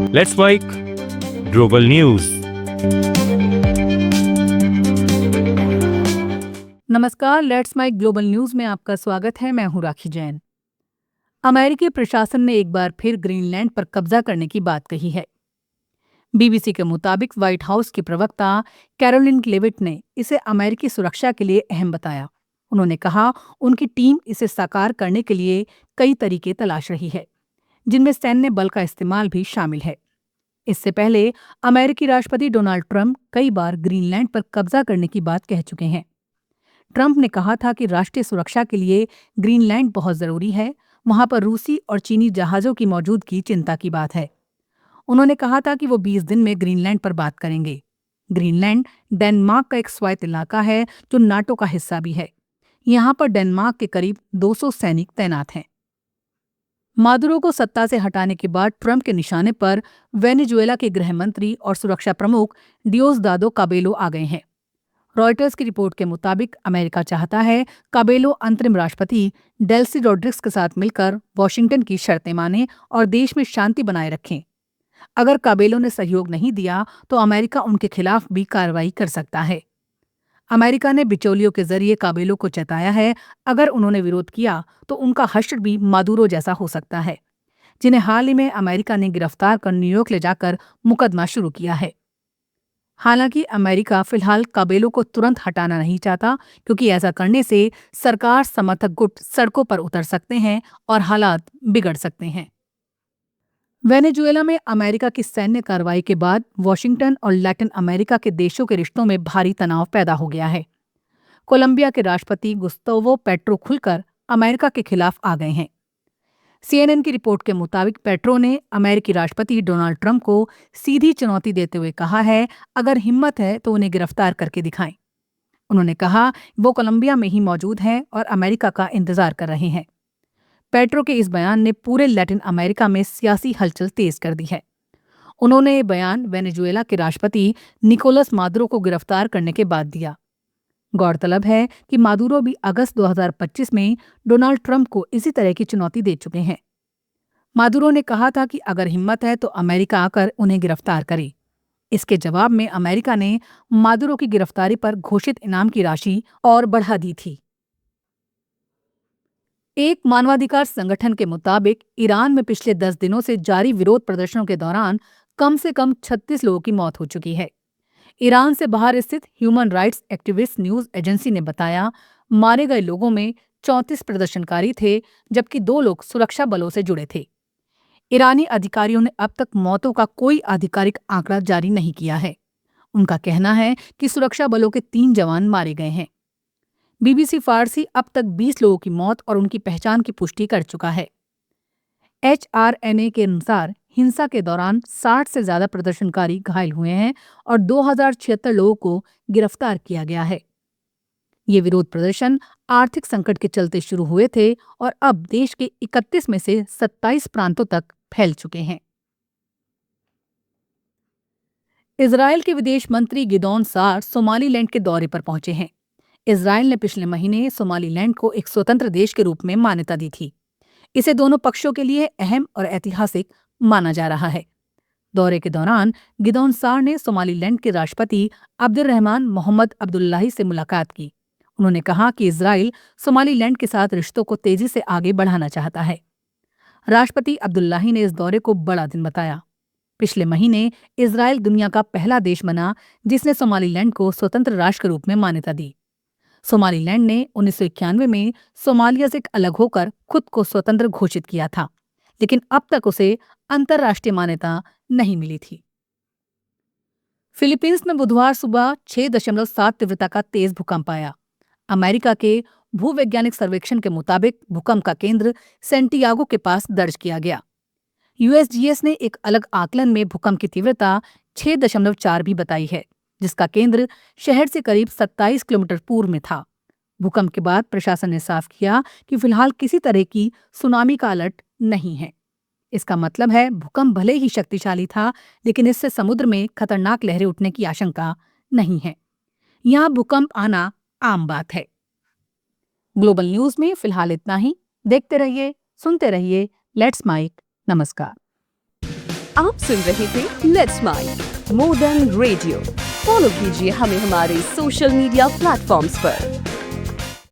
Let's mic global news. नमस्कार, let's my global news में आपका स्वागत है। मैं हूं राखी जैन। अमेरिकी प्रशासन ने एक बार फिर ग्रीनलैंड पर कब्जा करने की बात कही है। बीबीसी के मुताबिक व्हाइट हाउस की प्रवक्ता कैरोलिन लेविट ने इसे अमेरिकी सुरक्षा के लिए अहम बताया। उन्होंने कहा उनकी टीम इसे साकार करने के लिए कई तरीके तलाश रही है, जिनमें सैन्य बल का इस्तेमाल भी शामिल है। इससे पहले अमेरिकी राष्ट्रपति डोनाल्ड ट्रंप कई बार ग्रीनलैंड पर कब्जा करने की बात कह चुके हैं। ट्रंप ने कहा था कि राष्ट्रीय सुरक्षा के लिए ग्रीनलैंड बहुत जरूरी है। वहां पर रूसी और चीनी जहाजों की मौजूदगी चिंता की बात है। उन्होंने कहा था कि वो 20 दिन में ग्रीनलैंड पर बात करेंगे। ग्रीनलैंड डेनमार्क का एक स्वायत्त इलाका है जो नाटो का हिस्सा भी है। यहाँ पर डेनमार्क के करीब 200 सैनिक तैनात हैं। मादुरो को सत्ता से हटाने के बाद ट्रंप के निशाने पर वेनेजुएला के गृह मंत्री और सुरक्षा प्रमुख डियोसदादो काबेलो आ गए हैं। रॉयटर्स की रिपोर्ट के मुताबिक अमेरिका चाहता है काबेलो अंतरिम राष्ट्रपति डेल्सी रोड्रिग्स के साथ मिलकर वॉशिंगटन की शर्तें माने और देश में शांति बनाए रखें। अगर काबेलो ने सहयोग नहीं दिया तो अमेरिका उनके खिलाफ भी कार्रवाई कर सकता है। अमेरिका ने बिचौलियों के जरिए काबेलो को चेताया है, अगर उन्होंने विरोध किया तो उनका हश्र भी मादुरो जैसा हो सकता है, जिन्हें हाल ही में अमेरिका ने गिरफ्तार कर न्यूयॉर्क ले जाकर मुकदमा शुरू किया है। हालांकि अमेरिका फिलहाल काबेलो को तुरंत हटाना नहीं चाहता, क्योंकि ऐसा करने से सरकार समर्थक गुट सड़कों पर उतर सकते हैं और हालात बिगड़ सकते हैं। वेनेजुएला में अमेरिका की सैन्य कार्रवाई के बाद वॉशिंगटन और लैटिन अमेरिका के देशों के रिश्तों में भारी तनाव पैदा हो गया है। कोलंबिया के राष्ट्रपति गुस्तावो पेट्रो खुलकर अमेरिका के खिलाफ आ गए हैं। सीएनएन की रिपोर्ट के मुताबिक पेट्रो ने अमेरिकी राष्ट्रपति डोनाल्ड ट्रंप को सीधी चुनौती देते हुए कहा है, अगर हिम्मत है तो उन्हें गिरफ्तार करके दिखाएं। उन्होंने कहा वो कोलंबिया में ही मौजूद हैं और अमेरिका का इंतजार कर रहे हैं। पेट्रो के इस बयान ने पूरे लैटिन अमेरिका में सियासी हलचल तेज कर दी है। उन्होंने ये बयान वेनेजुएला के राष्ट्रपति निकोलस मादुरो को गिरफ्तार करने के बाद दिया। गौरतलब है कि मादुरो भी अगस्त 2025 में डोनाल्ड ट्रंप को इसी तरह की चुनौती दे चुके हैं। मादुरो ने कहा था कि अगर हिम्मत है तो अमेरिका आकर उन्हें गिरफ्तार करे। इसके जवाब में अमेरिका ने मादुरो की गिरफ्तारी पर घोषित इनाम की राशि और बढ़ा दी थी। एक मानवाधिकार संगठन के मुताबिक ईरान में पिछले 10 दिनों से जारी विरोध प्रदर्शनों के दौरान कम से कम 36 लोगों की मौत हो चुकी है। ईरान से बाहर स्थित human rights activist news agency ने बताया, मारे गए लोगों में 34 प्रदर्शनकारी थे, जबकि 2 लोग सुरक्षा बलों से जुड़े थे। ईरानी अधिकारियों ने अब तक मौतों का कोई आधिकारिक आंकड़ा जारी नहीं किया है। उनका कहना है कि सुरक्षा बलों के 3 जवान मारे गए हैं। बीबीसी फारसी अब तक 20 लोगों की मौत और उनकी पहचान की पुष्टि कर चुका है। HRNA के अनुसार हिंसा के दौरान 60 से ज्यादा प्रदर्शनकारी घायल हुए हैं और 2076 लोगों को गिरफ्तार किया गया है। ये विरोध प्रदर्शन आर्थिक संकट के चलते शुरू हुए थे और अब देश के 31 में से 27 प्रांतों तक फैल चुके हैं। इजरायल के विदेश मंत्री गिदोन सार सोमालीलैंड के दौरे पर पहुंचे हैं। इजरायल ने पिछले महीने सोमालीलैंड को एक स्वतंत्र देश के रूप में मान्यता दी थी। इसे दोनों पक्षों के लिए अहम और ऐतिहासिक माना जा रहा है। दौरे के दौरान गिदोन सार ने सोमालीलैंड के राष्ट्रपति अब्दुर्रहमान मोहम्मद अब्दुल्लाही से मुलाकात की। उन्होंने कहा कि इजरायल सोमालीलैंड के साथ रिश्तों को तेजी से आगे बढ़ाना चाहता है। राष्ट्रपति अब्दुल्लाही ने इस दौरे को बड़ा दिन बताया। पिछले महीने इजरायल दुनिया का पहला देश बना जिसने सोमालीलैंड को स्वतंत्र राष्ट्र के रूप में मान्यता दी। सोमालीलैंड ने 1991 में सोमालिया से अलग होकर खुद को स्वतंत्र घोषित किया था, लेकिन अब तक उसे अंतर्राष्ट्रीय मान्यता नहीं मिली थी। फिलीपींस में बुधवार सुबह 6.7 तीव्रता का तेज भूकंप आया। अमेरिका के भूवैज्ञानिक सर्वेक्षण के मुताबिक भूकंप का केंद्र सेंटियागो के पास दर्ज किया गया। यूएसजीएस ने एक अलग आकलन में भूकंप की तीव्रता 6.4 भी बताई है, जिसका केंद्र शहर से करीब 27 किलोमीटर पूर्व में था। भूकंप के बाद प्रशासन ने साफ किया कि फिलहाल किसी तरह की सुनामी का अलर्ट नहीं है। इसका मतलब है भूकंप भले ही शक्तिशाली था, लेकिन इससे समुद्र में खतरनाक लहरें उठने की आशंका नहीं है। यहाँ भूकंप आना आम बात है। ग्लोबल न्यूज में फिलहाल इतना ही। देखते रहिए, सुनते रहिए लेट्स माइक। नमस्कार। आप सुन रहे थे let's mind more than radio. Follow कीजिए हमें हमारे सोशल मीडिया प्लेटफॉर्म्स पर।